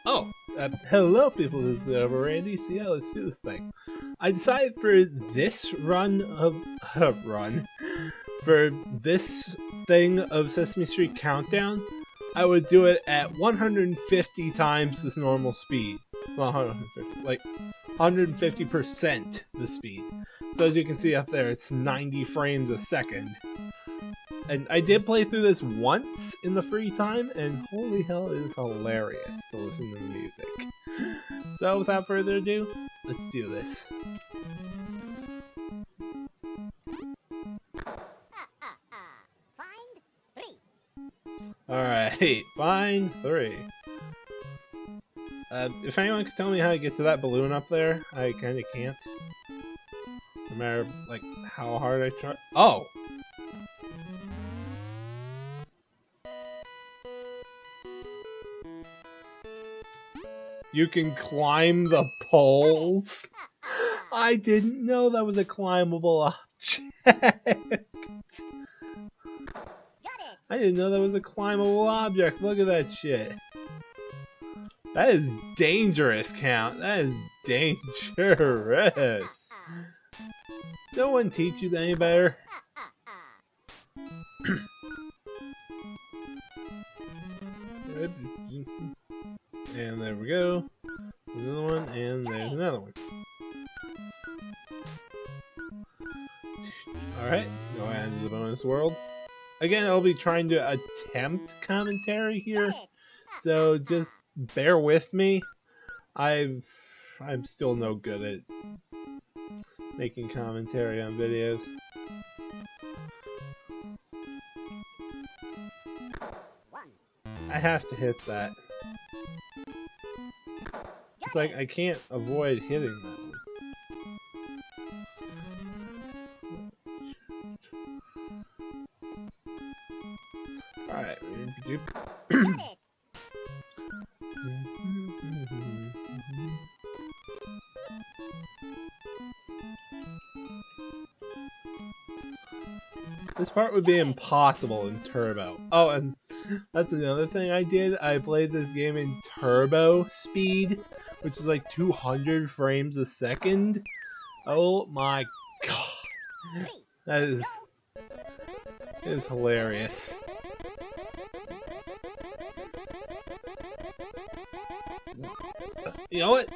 Oh, hello people, this is Randy. So yeah, let's do this thing. I decided for this for this thing of Sesame Street Countdown, I would do it at 150 times the normal speed. Well, 150, like 150% the speed. So as you can see up there, it's 90 frames a second. And I did play through this once in the free time, and holy hell, it is hilarious to listen to the music. So without further ado, let's do this. Find 3. Alright, find 3. If anyone could tell me how to get to that balloon up there, I kinda can't. No matter, like, how hard I try. Oh! You can climb the poles? I didn't know that was a climbable object. I didn't know that was a climbable object. Look at that shit. That is dangerous, Count. That is dangerous. No one teach you any better. And there we go. There's another one, and there's another one. Alright, go ahead into the bonus world. Again, I'll be trying to attempt commentary here, so just bear with me. I'm still no good at making commentary on videos. I have to hit that. It's like I can't avoid hitting that one. Alright. This part would be impossible in Turbo. Oh, and that's another thing I did. I played this game in Turbo speed, which is like 200 frames a second. Oh my god. That is hilarious. You know what?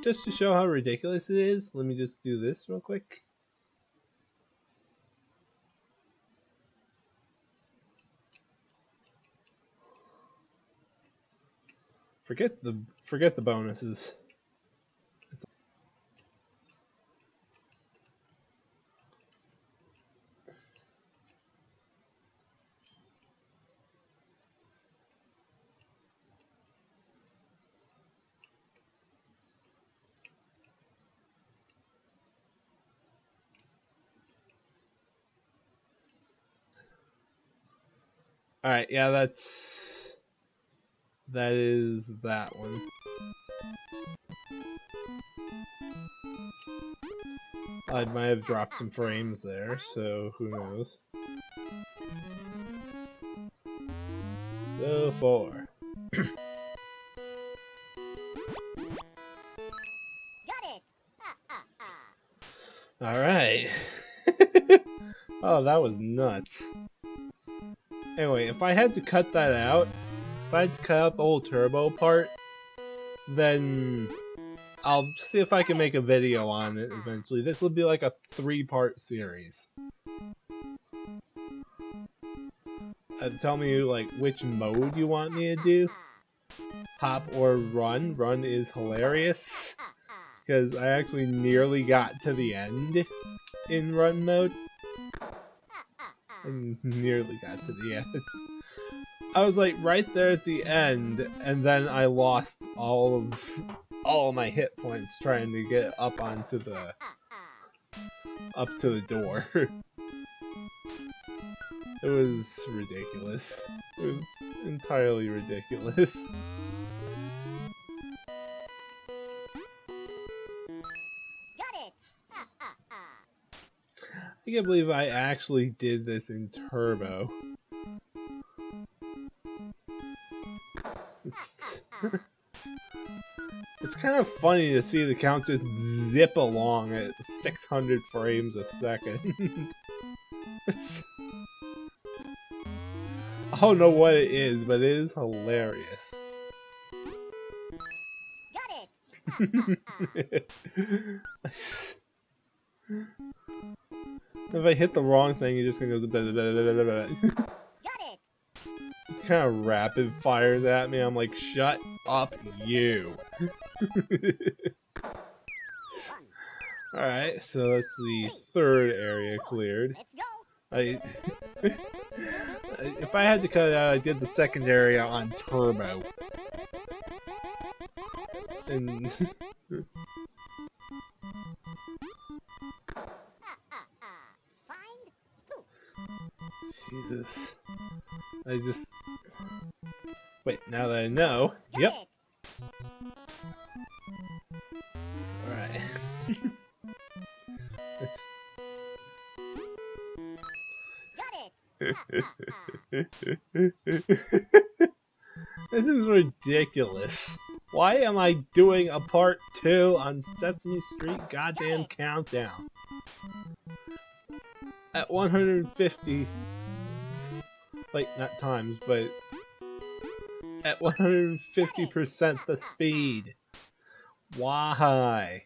Just to show how ridiculous it is, let me just do this real quick. Forget the bonuses. Alright, yeah, that is that one. I might have dropped some frames there, so who knows. So 4. Alright. Oh, that was nuts. Anyway, if I had to cut that out, if I had to cut out the whole Turbo part, then I'll see if I can make a video on it eventually. This will be like a 3-part series. Tell me like which mode you want me to do. Hop or run. Run is hilarious because I actually nearly got to the end in run mode. I nearly got to the end. I was like right there at the end, and then I lost all of my hit points trying to get up onto the door. It was ridiculous. It was entirely ridiculous. I can't believe I actually did this in Turbo. It's kind of funny to see the count just zip along at 600 frames a second. I don't know what it is, but it is hilarious. Got it. If I hit the wrong thing, it just goes. Got it. Just kind of rapid fires at me. I'm like, shut up, you. Alright, so that's the third area cleared. Let's go. If I had to cut it out, I did the second area on turbo. And Find two. Jesus. I just... Wait, now that I know... Got Yep. it. Alright. Got it. This is ridiculous. Why am I doing a part 2 on Sesame Street Goddamn Countdown? At 150... Like, not times, but... At 150% the speed. Why?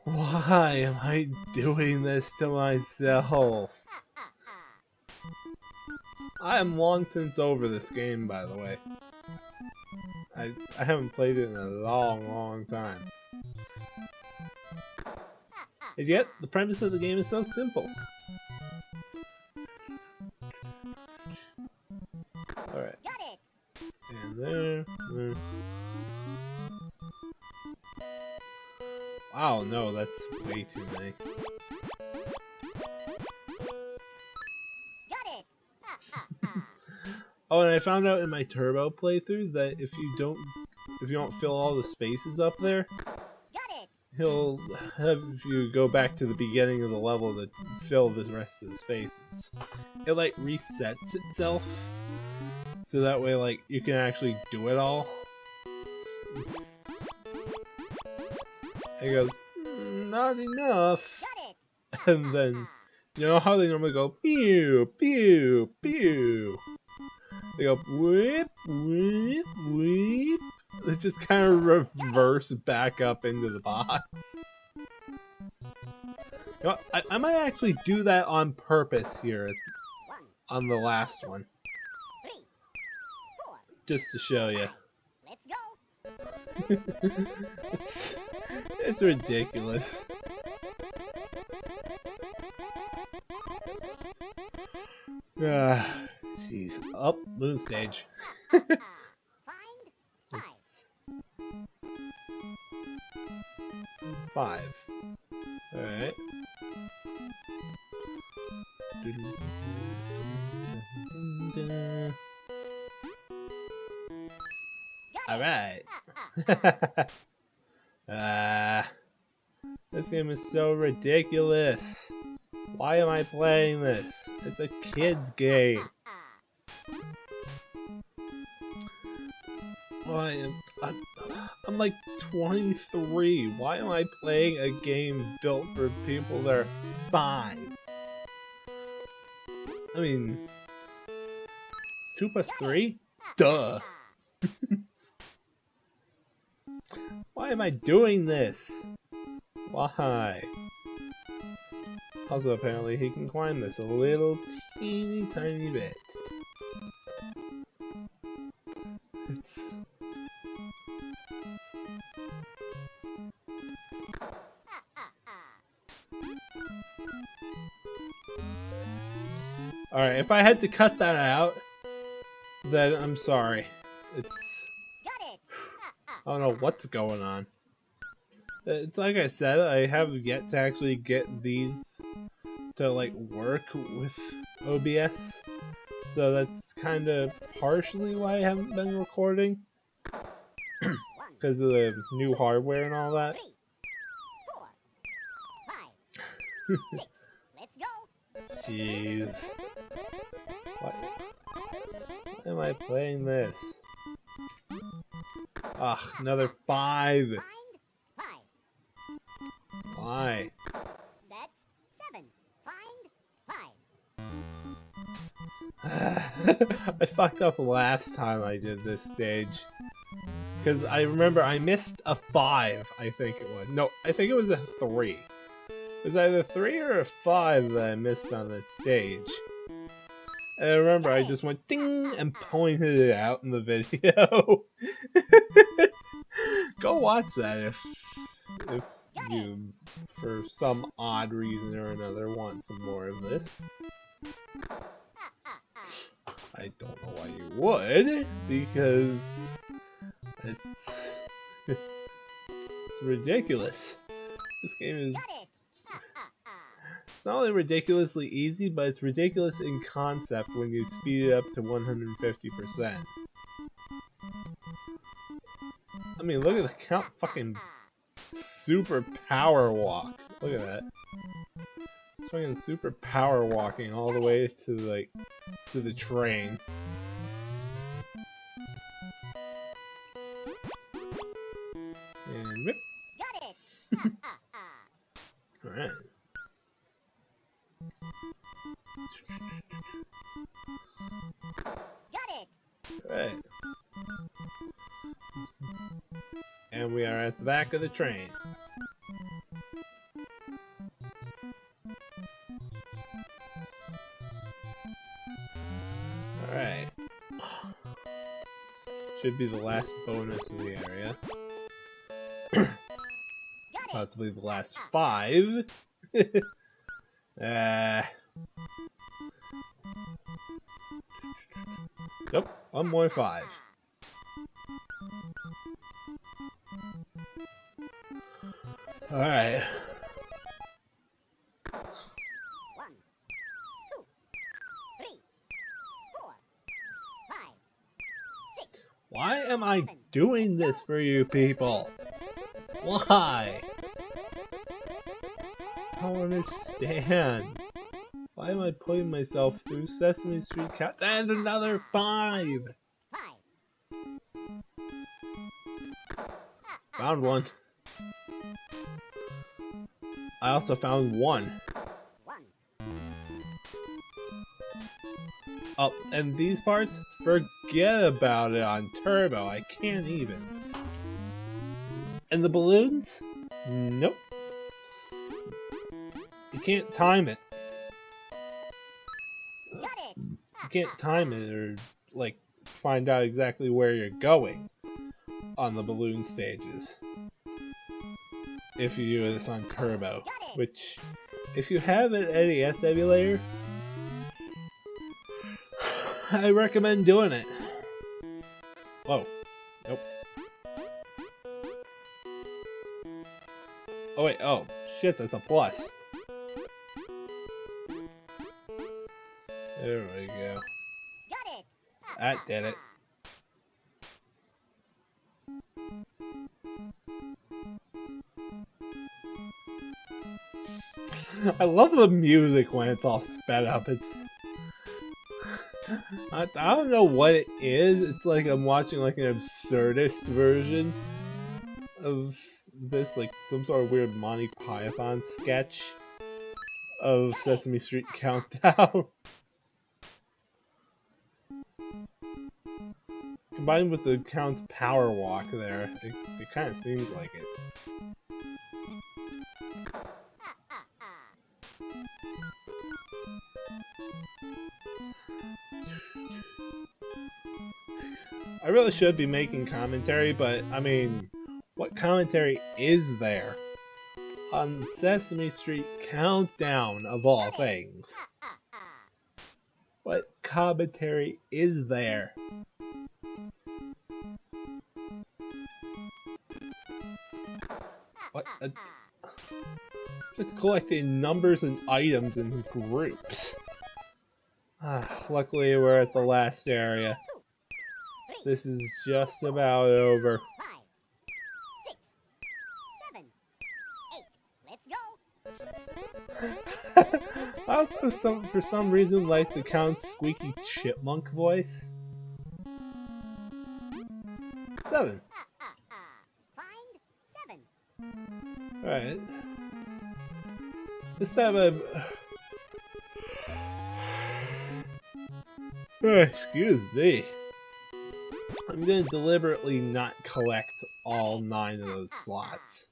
Why am I doing this to myself? I am long since over this game, by the way. I haven't played it in a long time. And yet, the premise of the game is so simple. Alright. Got it. And there. Wow, no, that's way too many. Got it. Oh, and I found out in my turbo playthrough that if you don't fill all the spaces up there, Got it. he'll have you go back to the beginning of the level to fill the rest of the spaces. It like resets itself, so that way like you can actually do it all. It goes, not enough, Got it. and then you know how they normally go pew pew pew. They go whip whip whip. They just kind of reverse back up into the box. You know, I might actually do that on purpose here on the last one, 3, 4. just to show you. Let's go. It's ridiculous. Jeez. Up, moon stage. Find 5. 5. Alright. Alright. This game is so ridiculous. Why am I playing this? It's a kid's game. I'm like 23. Why am I playing a game built for people that are 5? I mean, 2 plus 3? Duh. Why am I doing this? Why? Also, apparently he can climb this a little teeny tiny bit. It's... Alright, if I had to cut that out, then I'm sorry. It's... I don't know what's going on. It's like I said, I have yet to actually get these to like work with OBS. So that's kind of partially why I haven't been recording. Because of the new hardware and all that. 3, 4, 5, 6. Let's go. Jeez. Why am I playing this? Ugh, another 5. Find 5. Why? That's 7. Find 5. I fucked up last time I did this stage. Because I remember I missed a 5, I think it was. No, I think it was a 3. It was either 3 or a 5 that I missed on this stage. And I remember I just went ding and pointed it out in the video. Go watch that if you, for some odd reason or another, want some more of this. I don't know why you would, because it's ridiculous. This game is... It's not only ridiculously easy, but it's ridiculous in concept when you speed it up to 150%. I mean, look at the count fucking super power walk. Look at that. It's fucking super power walking all the way to like to the train. And whip. Got it. Alright. Got it. Alright. And we are at the back of the train. Alright. Should be the last bonus in the area. Possibly the last 5. Nope, one more 5. Alright. 1, 2, 3, 4, 5, 6. Why am I doing this for you people? Why? I don't understand. Why am I putting myself through Sesame Street Countdown and another 5? 5. Found one. I also found 1. 1. Oh, and these parts? Forget about it on Turbo. I can't even. And the balloons? Nope. You can't time it. Got it. You can't time it or, like, find out exactly where you're going on the balloon stages. If you do this on Turbo. Which, if you have an NES emulator, I recommend doing it. Whoa. Nope. Oh wait, oh, shit, that's a plus. There we go. Got it. That did it. I love the music when it's all sped up. It's... I don't know what it is. It's like I'm watching like an Absurdist version of this, like some sort of weird Monty Python sketch of Sesame Street Countdown. Combined with the Count's power walk there, it kind of seems like it. I really should be making commentary, but I mean, what commentary is there on Sesame Street Countdown of all things? What commentary is there? What? Just collecting numbers and items in groups. Luckily, we're at the last area. This is just about over. 5, 6, 7, 8. Let's go. I also, for some reason, like the Count's squeaky chipmunk voice. 7. Find 7. Alright. This time I'm... excuse me. I'm gonna deliberately not collect all 9 of those slots.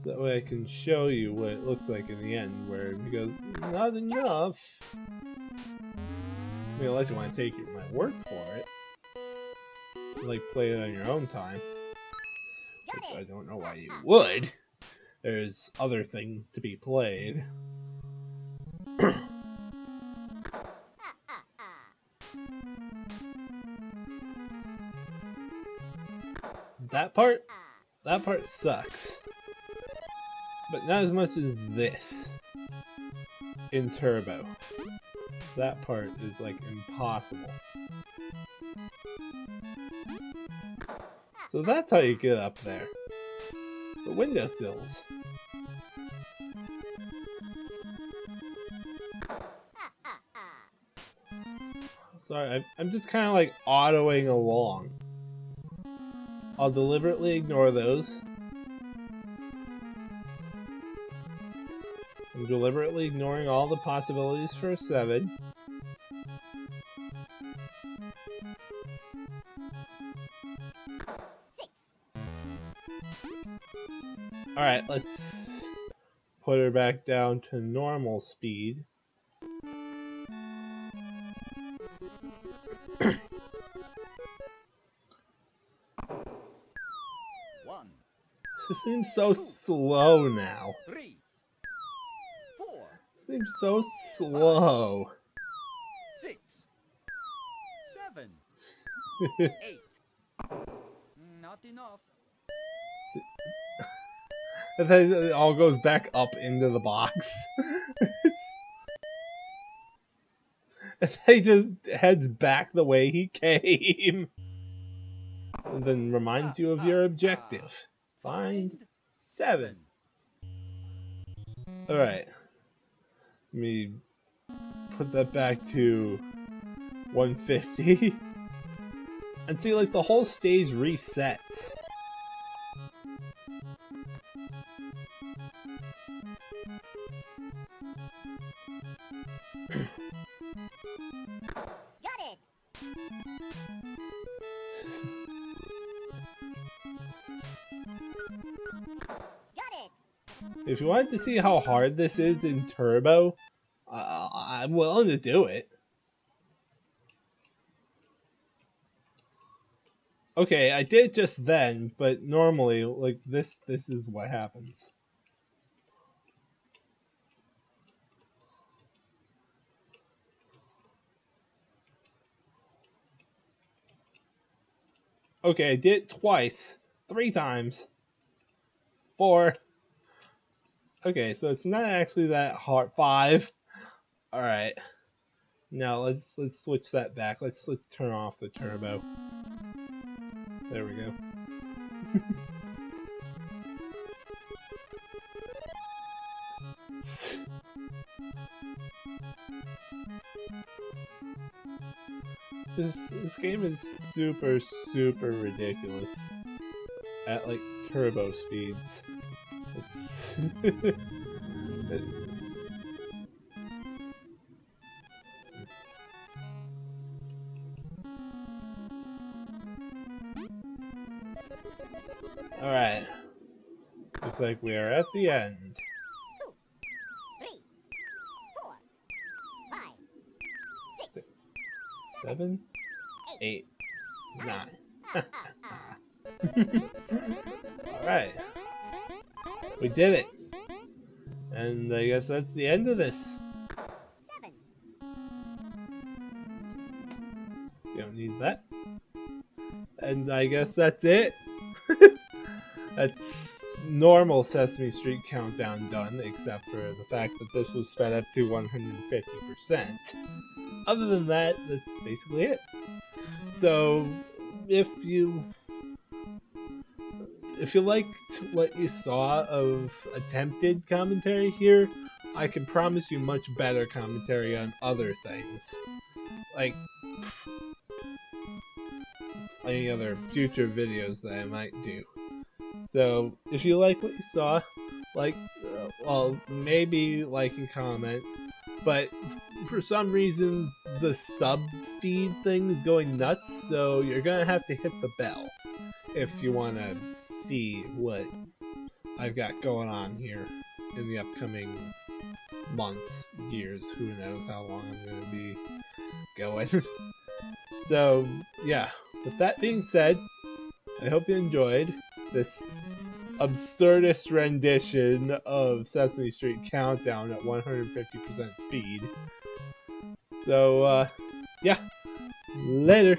That way I can show you what it looks like in the end, where he goes, not enough. I mean, unless you want to take my word for it. Like, play it on your own time. Which I don't know why you would. There's other things to be played. That part sucks. But not as much as this in Turbo. That part is like impossible. So that's how you get up there. The windowsills. Sorry, I'm just kind of like autoing along. I'll deliberately ignore those. I'm deliberately ignoring all the possibilities for a 7. Alright, let's put her back down to normal speed. This seems so slow now. 3, 4, Seems so slow. 6, 7, 8. Not enough. And then it all goes back up into the box. And he just heads back the way he came. And then reminds you of your objective. Find 7. Alright. Let me put that back to 150. And see, like, the whole stage resets. Got it. Got it. If you wanted to see how hard this is in Turbo, I'm willing to do it. Okay, I did just then, but normally, like, this is what happens. Okay, I did it twice. 3 times. 4. Okay, so it's not actually that hard. 5. Alright. Now let's switch that back. Let's turn off the turbo. There we go. This game is super ridiculous at like turbo speeds. It's Alright. Looks like we are at the end. 2, 3, 4, 5, 6, 6, 7, 8, 9. Alright. We did it. And I guess that's the end of this. 7. You don't need that. And I guess that's it. That's normal Sesame Street Countdown done, except for the fact that this was sped up to 150%. Other than that, that's basically it. So, if you liked what you saw of attempted commentary here, I can promise you much better commentary on other things. Like, any other future videos that I might do. So if you like what you saw, like, well, maybe like and comment. But for some reason, the sub feed thing is going nuts, so you're gonna have to hit the bell if you want to see what I've got going on here in the upcoming months, years, who knows how long I'm gonna be going. So, yeah, with that being said, I hope you enjoyed this absurdist rendition of Sesame Street Countdown at 150% speed. So, yeah, later.